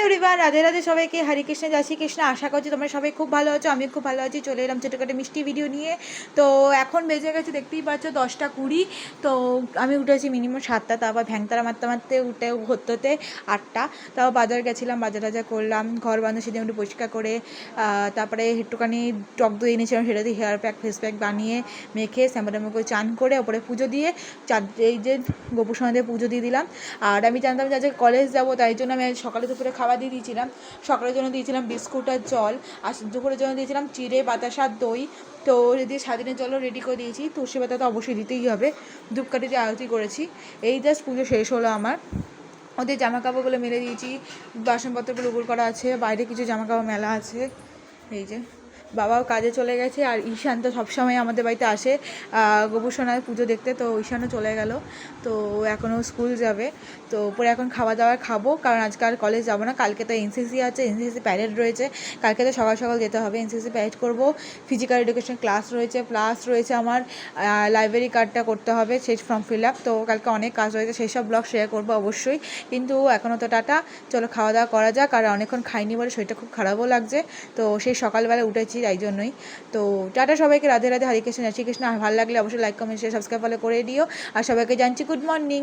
Everyone, Radhe Radhe সবাইকে। হরে কৃষ্ণ, জয় শ্রীকৃষ্ণ। আশা করছি তোমরা সবাই খুব ভালো আছো, আমি খুব ভালো আছি। চলে এলাম ছোটোখাটো মিষ্টি ভিডিও নিয়ে। তো এখন বেজে গেছে দেখতেই পাচ্ছ 10টা 20। তো আমি উঠেছি মিনিমাম 7টা, তারপর ভ্যাংতারা মারতে মারতে উঠে হতে 8টা। তাও বাজার গেছিলাম, বাজার টাজার করলাম, ঘর বাঁধা সেদিন একটু পরিষ্কার করে তারপরে একটুখানি টক দই এনেছিলাম, সেটা দিয়ে হেয়ার প্যাক ফেস প্যাক বানিয়ে মেখে শ্যাম্পু করে চান করে ওপরে পুজো দিয়ে এই যে গোপুর সঙ্গে পুজো দিয়ে দিলাম। আর আমি জানতাম যে আজকে কলেজ যাবো, তাই জন্য আমি সকালে দুপুরে খাবার দিয়ে দিয়েছিলাম। সকালের জন্য দিয়েছিলাম বিস্কুট আর জল, আর দুপুরের জন্য দিয়েছিলাম চিড়ে বাতাসা দই। তো দিয়ে স্বাধীনের জলও রেডি করে দিয়েছি। তুলসী পাতা তো অবশ্যই দিতেই হবে। ধূপকাঠি দিয়ে আরতি করেছি। এই জাস্ট পুজো শেষ হলো আমার। ওদের জামা কাপড়গুলো মেলে দিয়েছি, বাসনপত্রগুলো উপর করা আছে, বাইরে কিছু জামা কাপড় মেলা আছে। এই যে বাবাও কাজে চলে গেছে, আর ঈশান তো সবসময় আমাদের বাড়িতে আসে গোপুসোনার পুজো দেখতে। তো ঈশানও চলে গেল, তো এখনও স্কুল যাবে। তো পরে এখন খাওয়া দাওয়া খাবো, কারণ আজকে আর কলেজ যাবো না। কালকে তো এনসিসি আছে, এনসিসি প্যারেড রয়েছে। কালকে তো সকাল সকাল যেতে হবে, এনসিসি প্যারেড করবো। ফিজিক্যাল এডুকেশন ক্লাস রয়েছে, প্লাস রয়েছে আমার লাইব্রেরি কার্ডটা করতে হবে, সেই ফর্ম ফিল আপ। তো কালকে অনেক কাজ রয়েছে, সেই সব ব্লগ শেয়ার করবো অবশ্যই। কিন্তু এখনও তো টাটা, চলো খাওয়া দাওয়া করা যাক। আর অনেকক্ষণ খাইনি বলে শরীরটা খুব খারাপও লাগছে। তো সেই সকালবেলা উঠেছি, তাই জন্যই। তো টাটা সবাইকে, রাধে রাধে, হরে কৃষ্ণ, জয় শ্রীকৃষ্ণ। আর ভালো লাগলে অবশ্যই like comment share subscribe follow করে দিও। আর সবাইকে জানছি গুড মর্নিং।